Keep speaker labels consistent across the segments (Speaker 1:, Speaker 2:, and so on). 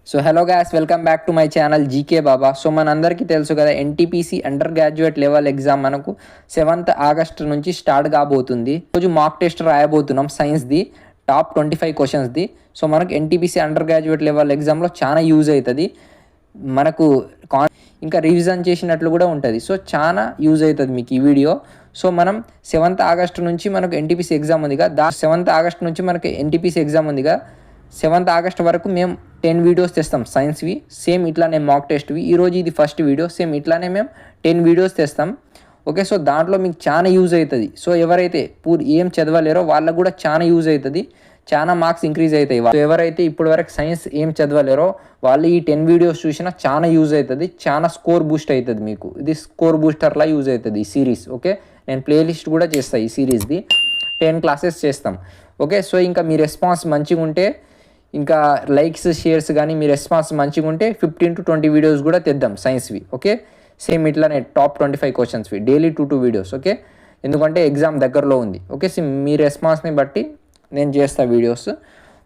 Speaker 1: So hello guys, welcome back to my channel GK Baba. So మనందరికీ తెలుసు కదా, NTPC under graduate level exam మనకు 7th August నుంచి start కాబోతుంది. రోజు మాక్ టెస్ట్ రాయబోతున్నాం సైన్స్ది, టాప్ 25 క్వశ్చన్స్ది. సో మనకు ఎన్టీపీసీ అండర్ గ్రాడ్యుయేట్ లెవెల్ ఎగ్జామ్లో చాలా యూజ్ అవుతుంది. మనకు ఇంకా రివిజన్ చేసినట్లు కూడా ఉంటుంది. సో చాలా యూజ్ అవుతుంది మీకు ఈ వీడియో. సో మనం 7th ఆగస్ట్ నుంచి మనకు ఎన్టీపీసీ ఎగ్జామ్ ఉందిగా, 7th ఆగస్ట్ నుంచి మనకి ఎన్టీపీసీ ఎగ్జామ్ ఉందిగా, 7th ఆగస్ట్ వరకు మేము 10 వీడియోస్ తెస్తాం సైన్స్వి, సేమ్ ఇట్లానే మాక్ టెస్ట్వి. ఈరోజు ఇది ఫస్ట్ వీడియో, సేమ్ ఇట్లానే మేము 10 వీడియోస్ తెస్తాం. ఓకే, సో దాంట్లో మీకు చాలా యూజ్ అవుతుంది. సో ఎవరైతే ఏం చదవలేరో వాళ్ళకు కూడా చాలా యూజ్ అవుతుంది, చాలా మార్క్స్ ఇంక్రీజ్ అవుతాయి. సో ఎవరైతే ఇప్పటి వరకు సైన్స్ ఏం చదవలేరో వాళ్ళు ఈ 10 వీడియోస్ చూసినా చాలా యూజ్ అవుతుంది, చాలా స్కోర్ బూస్ట్ అవుతుంది మీకు. ఇది స్కోర్ బూస్టర్లా యూజ్ అవుతుంది ఈ సిరీస్. ఓకే, నేను ప్లేలిస్ట్ కూడా చేస్తాను ఈ సిరీస్ది, 10 క్లాసెస్ చేస్తాం. ఓకే, సో ఇంకా మీ రెస్పాన్స్ మంచిగా ఉంటే, ఇంకా లైక్స్ షేర్స్ కానీ మీ రెస్పాన్స్ మంచిగా ఉంటే 15 to 20 వీడియోస్ కూడా తెద్దాం సైన్స్వి. ఓకే, సేమ్ ఇట్లానే టాప్ 25 క్వశ్చన్స్వి డైలీ 2 వీడియోస్. ఓకే, ఎందుకంటే ఎగ్జామ్ దగ్గరలో ఉంది. ఓకే, సో మీ రెస్పాన్స్ని బట్టి నేను చేస్తా videos.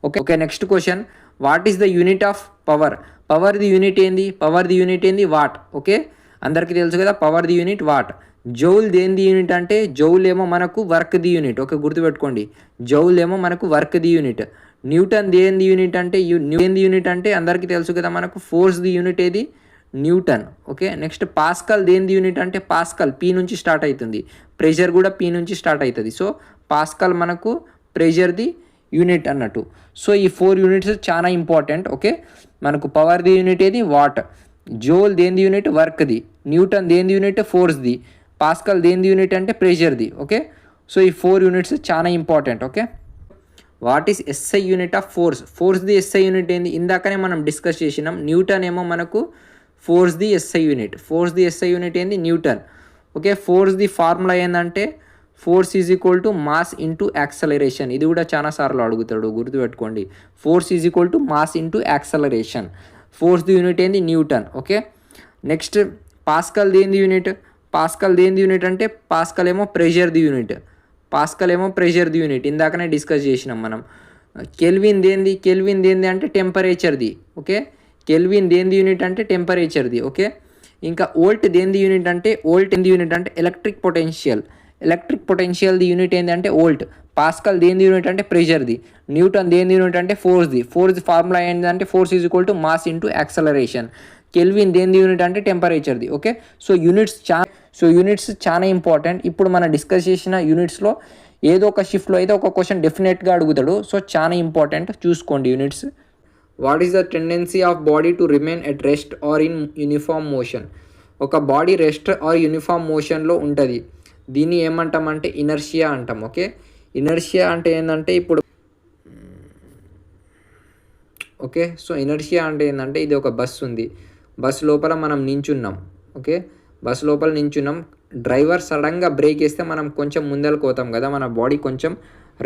Speaker 1: Okay, next question, what is the unit of power? పవర్ది యూనిట్ ఏంది? పవర్ది యూనిట్ ఏంది? వాట్. ఓకే, అందరికీ తెలుసు కదా పవర్ది యూనిట్ వాట్. జౌల్ దేనిది యూనిట్ అంటే, జౌల్ ఏమో మనకు వర్క్ది యూనిట్. ఓకే, గుర్తుపెట్టుకోండి, జౌల్ ఏమో మనకు వర్క్ది యూనిట్. న్యూటన్ దేనిది యూనిట్ అంటే, దేనిది యూనిట్ అంటే అందరికీ తెలుసు కదా మనకు ఫోర్స్ది యూనిట్ ఏది? న్యూటన్. ఓకే, నెక్స్ట్ పాస్కల్ దేనిది యూనిట్ అంటే, పాస్కల్ పీ నుంచి స్టార్ట్ అవుతుంది, ప్రెషర్ కూడా పీ నుంచి స్టార్ట్ అవుతుంది. సో పాస్కల్ మనకు ప్రెషర్ది యూనిట్ అన్నట్టు. సో ఈ 4 యూనిట్స్ చాలా ఇంపార్టెంట్. ఓకే, మనకు పవర్ది యూనిట్ ఏది? వాట్. జోల్ దేనిది యూనిట్? వర్క్ది. న్యూటన్ దేనిది యూనిట్? ఫోర్స్ది. పాస్కల్ దేనిది యూనిట్ అంటే ప్రెషర్ది. ఓకే, సో ఈ 4 యూనిట్స్ చాలా important. Okay, what is SI unit of force? ఫోర్స్ది ఎస్ఐ యూనిట్ ఏంది? ఇందాకనే మనం డిస్కస్ చేసినాం. న్యూటన్ ఏమో మనకు ఫోర్స్ది ఎస్ఐ యూనిట్. ఫోర్స్ది ఎస్ఐ యూనిట్ ఏంది? న్యూటన్. ఓకే, ఫోర్స్ది ఫార్ములా ఏంటంటే, force is equal to mass into acceleration. ఇది కూడా చాలా సార్లు అడుగుతాడు, గుర్తుపెట్టుకోండి. Force is equal to mass into acceleration. ఫోర్స్ది యూనిట్ ఏంది? న్యూటన్. ఓకే, నెక్స్ట్ పాస్కల్ దేనిది యూనిట్? పాస్కల్ దేనిది యూనిట్ అంటే, పాస్కల్ ఏమో ప్రెషర్ది యూనిట్. పాస్కల్ ఏమో ప్రెషర్ది యూనిట్, ఇందాకనే డిస్కస్ చేసినాం మనం. కెల్విన్ దేనిది? కెల్విన్ దేనిది అంటే టెంపరేచర్ది. ఓకే, కెల్విన్ దేనిది యూనిట్ అంటే టెంపరేచర్ది. ఓకే, ఇంకా వోల్ట్ దేనిది యూనిట్ అంటే, వోల్ట్ ఏంది యూనిట్ అంటే ఎలక్ట్రిక్ పొటెన్షియల్. ఎలక్ట్రిక్ పొటెన్షియల్ది యూనిట్ ఏంది అంటే వోల్ట్. పాస్కల్ దేనిది యూనిట్ అంటే ప్రెషర్ది. న్యూటన్ దేనిది యూనిట్ అంటే ఫోర్స్ది. ఫోర్స్ ఫార్ములా ఏంటంటే force is equal to mass into acceleration. Kelvin దేనిది యూనిట్ అంటే టెంపరేచర్ది. ఓకే, సో యూనిట్స్ చాలా ఇంపార్టెంట్. ఇప్పుడు మనం డిస్కస్ చేసిన యూనిట్స్లో ఏదో ఒక షిఫ్ట్లో అయితే ఒక క్వశ్చన్ డెఫినెట్గా అడుగుతాడు. సో చాలా ఇంపార్టెంట్, చూసుకోండి units. What is the tendency of body to remain at rest or in uniform motion? ఒక బాడీ రెస్ట్ ఆర్ యూనిఫామ్ మోషన్లో ఉంటుంది. దీన్ని ఏమంటామంటే ఇనర్షియా అంటాం. ఓకే, ఇనర్షియా అంటే ఏంటంటే, ఇప్పుడు ఓకే, సో ఇనర్షియా అంటే ఏంటంటే, ఇది ఒక బస్సు ఉంది, బస్సు లోపల మనం నించున్నాం. ఓకే, బస్సు లోపల నించున్నాం, డ్రైవర్ సడన్గా బ్రేక్ వేస్తే మనం కొంచెం ముందరకు పోతాం కదా, మన బాడీ కొంచెం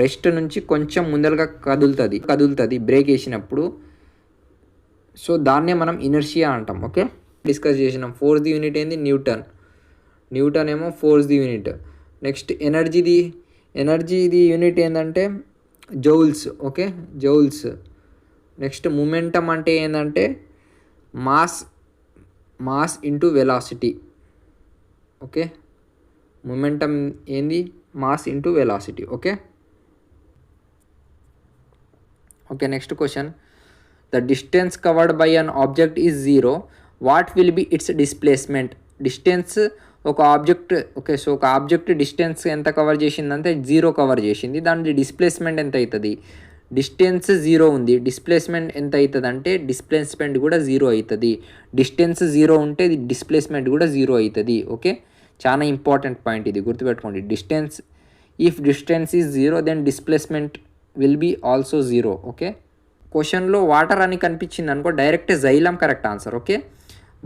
Speaker 1: రెస్ట్ నుంచి కొంచెం ముందరగా కదులుతుంది బ్రేక్ వేసినప్పుడు. సో దాన్నే మనం ఇనర్షియా అంటాం. ఓకే, డిస్కస్ చేసినాం. ఫోర్స్ది యూనిట్ ఏంది? న్యూటన్. న్యూటన్ ఏమో ఫోర్స్ది యూనిట్. నెక్స్ట్ ఎనర్జీది యూనిట్ ఏంటంటే joules. Okay, joules. Next momentum అంటే ఏంటంటే mass into velocity. Okay, momentum ఏంది? Mass into velocity. Okay, next question, the distance covered by an object is 0. What will be its displacement? Distance ఒక object. Okay, so ఒక object distance ఎంత cover చేసిందంటే 0 cover చేసింది, దాని displacement ఎంత అవుతుంది? Distance 0 ఉంది, డిస్ప్లేస్మెంట్ ఎంత అవుతుంది అంటే, డిస్ప్లేస్మెంట్ కూడా 0 అవుతుంది. డిస్టెన్స్ 0 ఉంటే డిస్ప్లేస్మెంట్ కూడా 0 అవుతుంది. ఓకే, చాలా ఇంపార్టెంట్ పాయింట్ ఇది, గుర్తుపెట్టుకోండి. If distance is 0 then displacement will be also 0. Okay, క్వశ్చన్లో వాటర్ అని కనిపించింది అనుకో, direct xylem correct answer. Okay,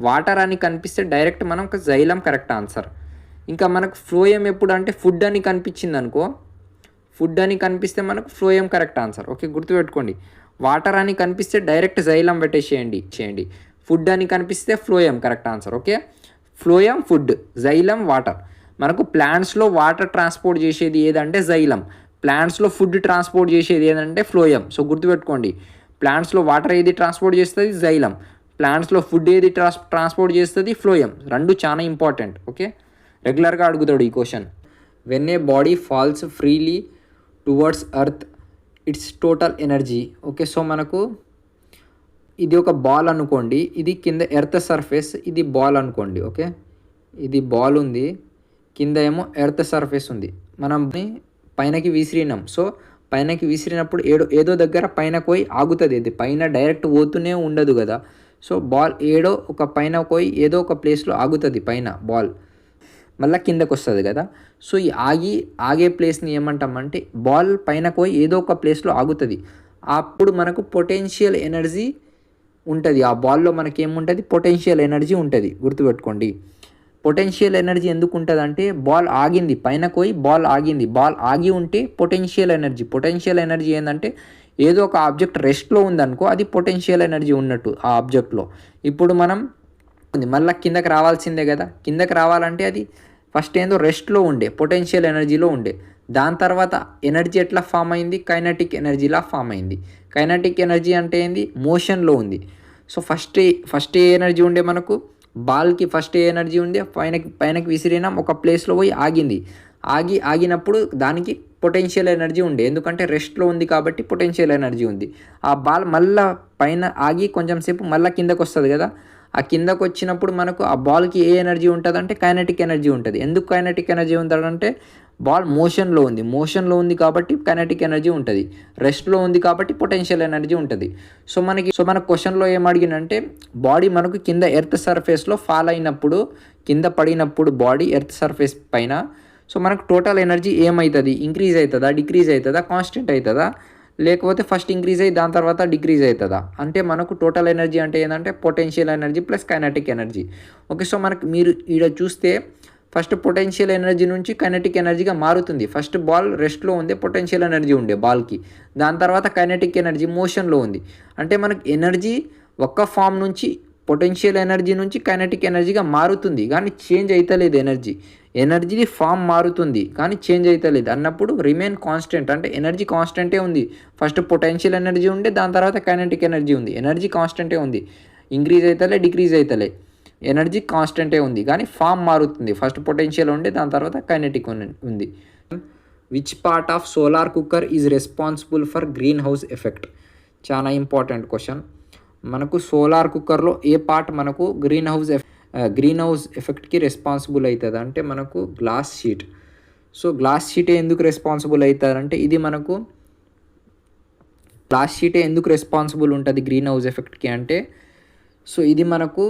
Speaker 1: water అని కనిపిస్తే డైరెక్ట్ మనం జైలం కరెక్ట్ ఆన్సర్. ఇంకా మనకు ఫ్లోయం ఎప్పుడు అంటే, ఫుడ్ అని కనిపించింది అనుకో, ఫుడ్ అని కనిపిస్తే మనకు ఫ్లోయం కరెక్ట్ ఆన్సర్. ఓకే, గుర్తుపెట్టుకోండి. వాటర్ అని కనిపిస్తే డైరెక్ట్ జైలం పెట్టేసేయండి. ఫుడ్ అని కనిపిస్తే phloem correct answer. Okay, phloem food, xylem water. మనకు ప్లాంట్స్లో వాటర్ ట్రాన్స్పోర్ట్ చేసేది ఏదంటే జైలం, ప్లాంట్స్లో ఫుడ్ ట్రాన్స్పోర్ట్ చేసేది ఏదంటే ఫ్లోయం. సో గుర్తుపెట్టుకోండి, ప్లాంట్స్లో వాటర్ ఏది ట్రాన్స్పోర్ట్ చేస్తుంది? జైలం. ప్లాంట్స్లో ఫుడ్ ఏది ట్రాన్స్పోర్ట్ చేస్తుంది? ఫ్లోయం. రెండు చాలా ఇంపార్టెంట్. ఓకే, రెగ్యులర్గా అడుగుతాడు ఈ question. When a body falls freely towards earth its total energy. Okay, so మనకు ఇది ఒక బాల్ అనుకోండి, ఇది కింద ఎర్త్ సర్ఫేస్, ఇది బాల్ అనుకోండి. ఓకే, ఇది బాల్ ఉంది, కింద ఏమో ఎర్త్ సర్ఫేస్ ఉంది. మనం పైనకి విసిరినాం. సో పైనకి విసిరినప్పుడు ఏదో దగ్గర పైన పోయి ఆగుతుంది. ఇది పైన డైరెక్ట్ పోతూనే ఉండదు కదా. సో బాల్ ఏడో ఒక పైన పోయి ఏదో ఒక ప్లేస్లో ఆగుతుంది, పైన బాల్ మళ్ళీ కిందకు వస్తుంది కదా. సో ఈ ఆగే ప్లేస్ని ఏమంటామంటే, బాల్ పైన పోయి ఏదో ఒక ప్లేస్లో ఆగుతుంది. అప్పుడు మనకు పొటెన్షియల్ ఎనర్జీ ఉంటుంది. ఆ బాల్లో మనకి ఏముంటుంది? పొటెన్షియల్ ఎనర్జీ ఉంటుంది. గుర్తుపెట్టుకోండి. పొటెన్షియల్ ఎనర్జీ ఎందుకు ఉంటుంది అంటే, బాల్ ఆగింది, పైన పోయి బాల్ ఆగింది. బాల్ ఆగి ఉంటే పొటెన్షియల్ ఎనర్జీ ఏంటంటే, ఏదో ఒక ఆబ్జెక్ట్ రెస్ట్లో ఉందనుకో, అది పొటెన్షియల్ ఎనర్జీ ఉన్నట్టు ఆ ఆబ్జెక్ట్లో. ఇప్పుడు మనం మళ్ళీ కిందకి రావాల్సిందే కదా. కిందకి రావాలంటే అది ఫస్ట్ ఏందో రెస్ట్లో ఉండే, పొటెన్షియల్ ఎనర్జీలో ఉండే. దాని తర్వాత ఎనర్జీ ఎట్లా ఫామ్ అయింది? కైనటిక్ ఎనర్జీలా ఫామ్ అయింది. కైనటిక్ ఎనర్జీ అంటే ఏంది? మోషన్లో ఉంది. సో ఫస్ట్ ఏ ఎనర్జీ ఉండే మనకు? బాల్కి ఫస్ట్ ఏ ఎనర్జీ ఉండే? పైనకి విసిరినాం, ఒక ప్లేస్లో పోయి ఆగింది. ఆగినప్పుడు దానికి పొటెన్షియల్ ఎనర్జీ ఉండే, ఎందుకంటే రెస్ట్లో ఉంది కాబట్టి పొటెన్షియల్ ఎనర్జీ ఉంది. ఆ బాల్ మళ్ళీ పైన ఆగి కొంచెం సేపు మళ్ళీ కిందకు వస్తుంది కదా. ఆ కిందకు వచ్చినప్పుడు మనకు ఆ బాల్కి ఏ ఎనర్జీ ఉంటుంది అంటే కైనటిక్ ఎనర్జీ ఉంటుంది. ఎందుకు కైనటిక్ ఎనర్జీ ఉంటుందంటే, బాల్ మోషన్లో ఉంది కాబట్టి కైనటిక్ ఎనర్జీ ఉంటుంది. రెస్ట్లో ఉంది కాబట్టి పొటెన్షియల్ ఎనర్జీ ఉంటుంది. సో మన క్వశ్చన్లో ఏం అడిగినంటే, బాడీ మనకు కింద ఎర్త్ సర్ఫేస్లో ఫాల్ అయినప్పుడు, కింద పడినప్పుడు బాడీ ఎర్త్ సర్ఫేస్ పైన, సో మనకు టోటల్ ఎనర్జీ ఏమవుతుంది? ఇంక్రీజ్ అవుతుందా, డిక్రీజ్ అవుతుందా, కాన్స్టెంట్ అవుతుందా, లేకపోతే ఫస్ట్ ఇంక్రీజ్ అయ్యి దాని తర్వాత డిక్రీజ్ అవుతుందా? అంటే మనకు టోటల్ ఎనర్జీ అంటే ఏంటంటే potential energy plus kinetic energy. Okay, so మీరు ఇక్కడ చూస్తే ఫస్ట్ పొటెన్షియల్ ఎనర్జీ నుంచి కైనటిక్ ఎనర్జీగా మారుతుంది. ఫస్ట్ బాల్ రెస్ట్లో ఉంది, పొటెన్షియల్ ఎనర్జీ ఉండే బాల్కి. దాని తర్వాత కైనటిక్ ఎనర్జీ మోషన్లో ఉంది. అంటే మనకు ఎనర్జీ ఒక్క ఫామ్ నుంచి పొటెన్షియల్ ఎనర్జీ నుంచి కైనటిక్ ఎనర్జీగా మారుతుంది, కానీ చేంజ్ అవుతలేదు. ఎనర్జీ ఫామ్ మారుతుంది కానీ చేంజ్ అవుతలేదు అన్నప్పుడు రిమైన్ కాన్స్టెంట్, అంటే ఎనర్జీ కాన్స్టెంటే ఉంది. ఫస్ట్ పొటెన్షియల్ ఎనర్జీ ఉండే, దాని తర్వాత కైనటిక్ ఎనర్జీ ఉంది. ఎనర్జీ కాన్స్టెంటే ఉంది, ఇంక్రీజ్ అవుతలే, డిక్రీజ్ అవుతలే. ఎనర్జీ కాన్స్టెంటే ఉంది కానీ ఫామ్ మారుతుంది. ఫస్ట్ పొటెన్షియల్ ఉండే, దాని తర్వాత కైనటిక్ ఉంది. Which part of solar cooker is responsible for green house effect? చాలా ఇంపార్టెంట్ క్వశ్చన్. మనకు సోలార్ కుక్కర్లో ఏ పార్ట్ మనకు గ్రీన్ హౌస్ ఎఫెక్ట్కి రెస్పాన్సిబుల్ అవుతుంది అంటే, మనకు గ్లాస్ షీట్. సో గ్లాస్ షీటే ఎందుకు రెస్పాన్సిబుల్ అవుతారంటే, ఇది మనకు గ్లాస్ షీటే ఎందుకు రెస్పాన్సిబుల్ ఉంటుంది గ్రీన్ హౌస్ ఎఫెక్ట్కి అంటే, సో ఇది మనకు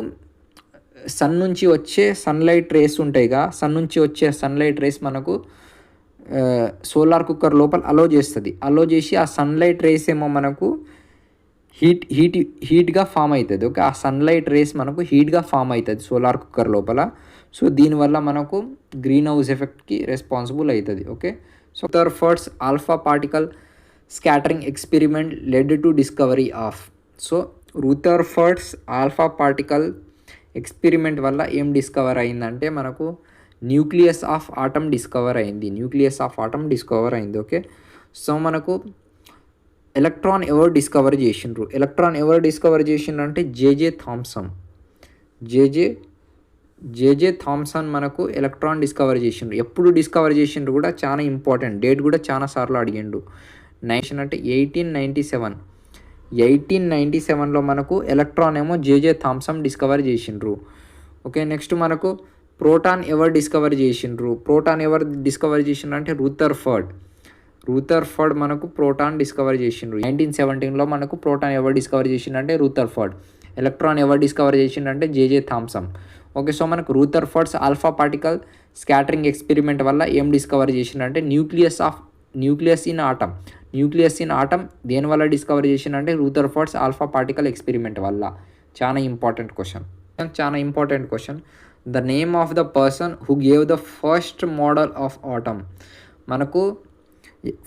Speaker 1: సన్ నుంచి వచ్చే సన్లైట్ రేస్ ఉంటాయిగా, సన్ నుంచి వచ్చే సన్లైట్ రేస్ మనకు సోలార్ కుక్కర్ లోపల అలో చేసి ఆ సన్లైట్ రేస్ ఏమో మనకు హీట్గా ఫామ్ అవుతుంది. ఓకే, ఆ సన్లైట్ రేస్ మనకు హీట్గా ఫామ్ అవుతుంది సోలార్ కుక్కర్ లోపల. సో దీనివల్ల మనకు గ్రీన్ హౌస్ ఎఫెక్ట్కి రెస్పాన్సిబుల్ అవుతుంది. Okay, so Rutherford's alpha particle scattering experiment led to discovery of. So Rutherford's alpha particle experiment వల్ల ఏం డిస్కవర్ అయిందంటే, మనకు న్యూక్లియస్ ఆఫ్ ఆటమ్ డిస్కవర్ అయింది. ఓకే, సో మనకు ఎలక్ట్రాన్ ఎవరు డిస్కవర్ చేసిండ్రు అంటే జేజే థామ్సన్ మనకు ఎలక్ట్రాన్ డిస్కవర్ చేసిండ్రు. ఎప్పుడు డిస్కవర్ చేసిండ్రు కూడా చాలా ఇంపార్టెంట్, డేట్ కూడా చాలా సార్లు అడిగిండు. అంటే 1897లో మనకు ఎలక్ట్రాన్ ఏమో జేజే థామ్సన్ డిస్కవర్ చేసిండ్రు. ఓకే, నెక్స్ట్ మనకు ప్రోటాన్ ఎవరు డిస్కవర్ చేసిండ్రు అంటే రూథర్ఫర్డ్ మనకు ప్రోటాన్ డిస్కవర్ చేసిండ్రు. 1917లో మనకు ప్రోటాన్ ఎవరు డిస్కవర్ చేసిండంటే రూథర్ఫర్డ్. ఎలక్ట్రాన్ ఎవరు discover చేసిండంటే J J Thomson. Okay, so మనకు రూథర్ఫర్డ్స్ ఆల్ఫా పార్టికల్ స్కాటరింగ్ ఎక్స్పెరిమెంట్ వల్ల ఏం డిస్కవర్ చేసిండంటే న్యూక్లియస్ ఇన్ ఆటమ్ దేనివల్ల డిస్కవర్ చేసిండంటే రూథర్ఫర్డ్స్ ఆల్ఫా పార్టికల్ ఎక్స్పెరిమెంట్ వల్ల. చాలా important question. The name of the person who gave the first model of atom. మనకు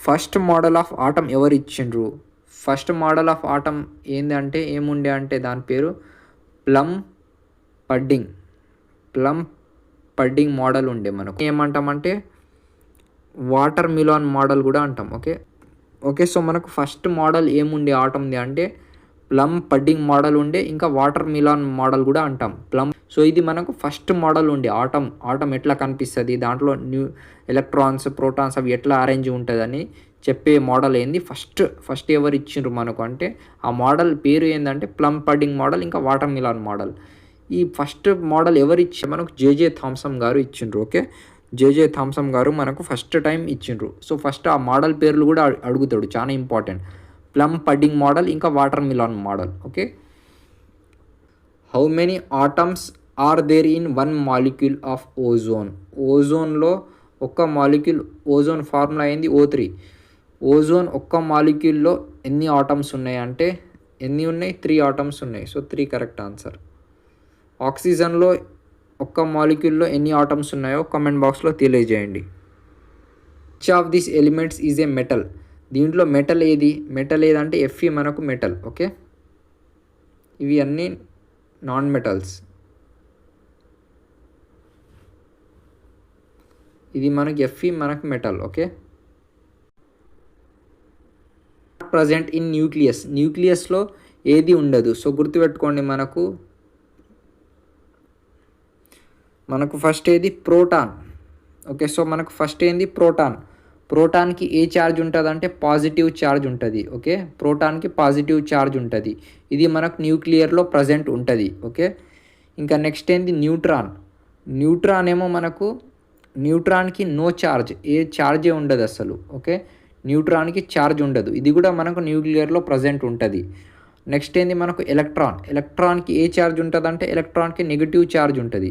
Speaker 1: first model of atom ఎవరు ఇచ్చిండ్రు? First model of atom ఏంటంటే ఏముండే అంటే దాని పేరు ప్లమ్ పడ్డింగ్ మోడల్ ఉండే. మనకు ఏమంటామంటే వాటర్ మిలాన్ మోడల్ కూడా అంటాం. ఓకే, సో మనకు ఫస్ట్ మోడల్ ఏముండే ఆటమ్ది అంటే ప్లమ్ పడ్డింగ్ మోడల్ ఉండే, ఇంకా వాటర్ మిలాన్ మోడల్ కూడా అంటాం. ప్లమ్, సో ఇది మనకు ఫస్ట్ మోడల్ ఉండే. ఆటం ఎట్లా కనిపిస్తుంది, దాంట్లో ఎలక్ట్రాన్స్ ప్రోటాన్స్ అవి ఎట్లా అరేంజ్ ఉంటుందని చెప్పే మోడల్ ఏంది ఫస్ట్ ఎవరు ఇచ్చిండ్రు మనకు అంటే ఆ మోడల్ పేరు ఏంటంటే ప్లమ్ పడ్డింగ్ మోడల్, ఇంకా వాటర్ మిలాన్ మోడల్. ఈ ఫస్ట్ మోడల్ ఎవరు ఇచ్చారు మనకు? జేజే థామ్సన్ గారు ఇచ్చిండ్రు. ఓకే, జేజే థామ్సన్ గారు మనకు ఫస్ట్ టైం ఇచ్చిండ్రు. సో ఫస్ట్ ఆ మోడల్ పేర్లు కూడా అడుగుతాడు, చాలా ఇంపార్టెంట్. ప్లమ్ పడ్డింగ్ మోడల్, ఇంకా watermelon model. Okay, how many atoms are there in one molecule of ozone? ఓజోన్లో ఒక్క మాలిక్యూల్, ఓజోన్ ఫార్ములా అయింది O3. ఓజోన్ ఒక్క మాలిక్యూల్లో ఎన్ని ఆటమ్స్ ఉన్నాయి అంటే ఎన్ని ఉన్నాయి? 3 ఆటమ్స్ ఉన్నాయి. So 3 correct answer. ఆక్సిజన్లో ఒక్క మాలిక్యూల్లో ఎన్ని ఆటమ్స్ ఉన్నాయో కామెంట్ బాక్స్లో తెలియజేయండి. Which of this elements is a metal? దీంట్లో మెటల్ ఏదంటే Fe మనకు మెటల్. ఓకే, ఇవి అన్నీ నాన్ మెటల్స్. ఇది మనకి Fe మనకు మెటల్. ఓకే, ప్రజెంట్ ఇన్ న్యూక్లియస్లో ఏది ఉండదు. సో గుర్తుపెట్టుకోండి, మనకు ఫస్ట్ ఏది? ప్రోటాన్. ఓకే, సో మనకు ఫస్ట్ ఏంది? ప్రోటాన్కి ఏ ఛార్జ్ ఉంటుంది అంటే పాజిటివ్ ఛార్జ్ ఉంటుంది. ఓకే, ప్రోటాన్కి పాజిటివ్ ఛార్జ్ ఉంటుంది. ఇది మనకు న్యూక్లియర్లో ప్రజెంట్ ఉంటుంది. ఓకే, ఇంకా నెక్స్ట్ ఏంది? న్యూట్రాన్ ఏమో మనకు న్యూట్రాన్కి నో ఛార్జ్, ఏ ఛార్జే ఉండదు అసలు. ఓకే, న్యూట్రాన్కి ఛార్జ్ ఉండదు. ఇది కూడా మనకు న్యూక్లియర్లో ప్రజెంట్ ఉంటుంది. నెక్స్ట్ ఏంది? మనకు ఎలక్ట్రాన్కి ఏ ఛార్జ్ ఉంటుంది అంటే ఎలక్ట్రాన్కి నెగిటివ్ ఛార్జ్ ఉంటుంది.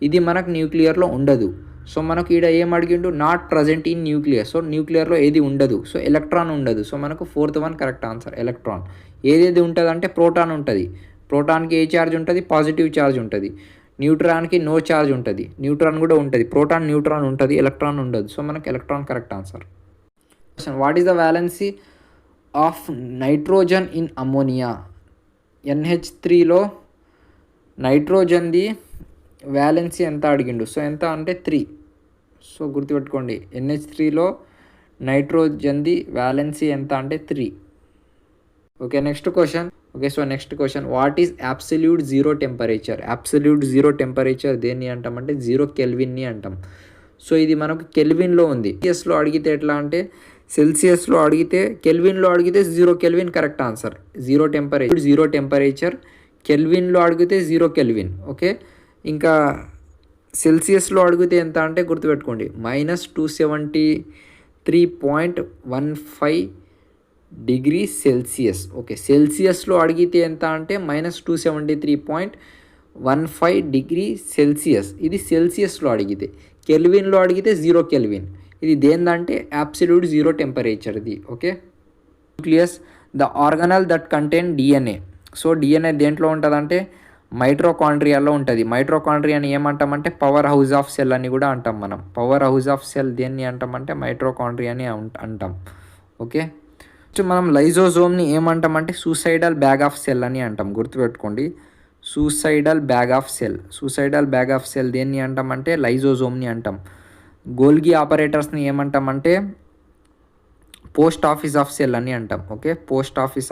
Speaker 1: ఇది మనకు న్యూక్లియర్లో ఉండదు. సో మనకు ఈడ ఏం అడిగిండు? Not present in nuclear. So న్యూక్లియర్లో ఏది ఉండదు. సో ఎలక్ట్రాన్ ఉండదు. సో మనకు 4th one correct answer, electron. ఏదేది ఉంటుంది అంటే ప్రోటాన్ ఉంటుంది. ప్రోటాన్కి ఏ ఛార్జ్ ఉంటుంది? పాజిటివ్ ఛార్జ్ ఉంటుంది. న్యూట్రాన్కి నో ఛార్జ్ ఉంటుంది. న్యూట్రాన్ కూడా ఉంటుంది. ప్రోటాన్ న్యూట్రాన్ ఉంటుంది, ఎలక్ట్రాన్ ఉండదు. సో మనకు electron correct answer. What is the valency of nitrogen in ammonia? NH3లో నైట్రోజన్ది వ్యాలెన్సీ ఎంత అడిగిండు? సో ఎంత అంటే 3. సో గుర్తుపెట్టుకోండి, NH3లో నైట్రోజన్ది వ్యాలెన్సీ ఎంత అంటే 3. Okay, next question. What is absolute zero temperature? Absolute zero temperature దేన్ని అంటాం అంటే 0 కెల్విన్ని అంటాం. సో ఇది మనకు కెల్విన్లో ఉంది. సెల్సియస్లో అడిగితే ఎట్లా అంటే సెల్సియస్లో అడిగితే, కెల్విన్లో అడిగితే 0 kelvin correct answer. Zero temperature. కెల్విన్లో అడిగితే 0 కెల్విన్. ఓకే, ఇంకా సెల్సియస్లో అడిగితే ఎంత అంటే గుర్తుపెట్టుకోండి, -273.15 డిగ్రీ సెల్సియస్. ఓకే, సెల్సియస్లో అడిగితే ఎంత అంటే -273.15 డిగ్రీ సెల్సియస్. ఇది సెల్సియస్లో అడిగితే. కెల్విన్లో అడిగితే 0 కెల్విన్. ఇది దేందంటే అబ్సల్యూట్ జీరో టెంపరేచర్ ఇది. Okay, nucleus the organelle that contain DNA. So DNA దేంట్లో ఉంటుందంటే మైట్రోకాండ్రియాలో ఉంటుంది. మైట్రోకాండ్రియాని ఏమంటామంటే పవర్ హౌస్ ఆఫ్ సెల్ అని కూడా అంటాం మనం. పవర్ హౌస్ ఆఫ్ సెల్ దేన్ని అంటామంటే మైట్రోకాండ్రియాని అంటాం. ఓకే, సో మనం లైజోజోమ్ని ఏమంటామంటే సూసైడల్ బ్యాగ్ ఆఫ్ సెల్ అని అంటాం. గుర్తుపెట్టుకోండి, సూసైడల్ బ్యాగ్ ఆఫ్ సెల్ దేన్ని అంటామంటే లైజోజోమ్ని అంటాం. గోల్గి ఆపరేటర్స్ని ఏమంటామంటే పోస్ట్ ఆఫీస్ ఆఫ్ సెల్ అని అంటాం. Okay, post office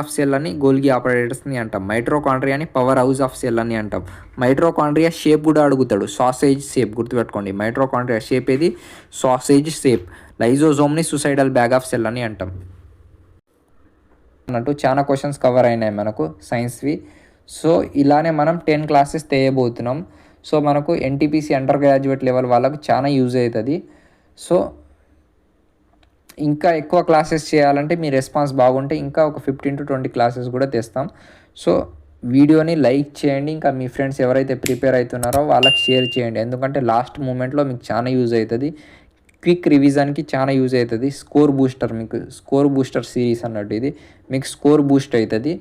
Speaker 1: of cell అని గోల్గి ఆపరేటర్స్ని అంటాం. మైట్రోకాండ్రియాని పవర్ హౌస్ ఆఫ్ సెల్ అని అంటాం. మైట్రోకాండ్రియా షేప్ కూడా అడుగుతాడు, సాసేజ్ షేప్. గుర్తుపెట్టుకోండి, మైట్రోకాండ్రియా షేప్ ఏది? Sausage shape. లైజోజోమ్ని సూసైడల్ బ్యాగ్ ఆఫ్ సెల్ అని అంటాం అన్నట్టు. చాలా క్వశ్చన్స్ కవర్ అయినాయి మనకు సైన్స్వి. సో ఇలానే మనం 10 క్లాసెస్ చేయబోతున్నాం. సో మనకు NTPC అండర్ గ్రాడ్యుయేట్ లెవెల్ వాళ్ళకు చాలా యూజ్ అవుతుంది. సో ఇంకా ఎక్కువ క్లాసెస్ చేయాలంటే మీ రెస్పాన్స్ బాగుంటే ఇంకా ఒక 15 to 20 క్లాసెస్ కూడా తెస్తాం. సో వీడియోని లైక్ చేయండి, ఇంకా మీ ఫ్రెండ్స్ ఎవరైతే ప్రిపేర్ అవుతున్నారో వాళ్ళకి షేర్ చేయండి. ఎందుకంటే లాస్ట్ మూమెంట్లో మీకు చాలా యూజ్ అవుతుంది. క్విక్ రివిజన్కి చాలా యూజ్ అవుతుంది. స్కోర్ బూస్టర్ సిరీస్ అన్నట్టు ఇది మీకు స్కోర్ బూస్ట్ అవుతుంది.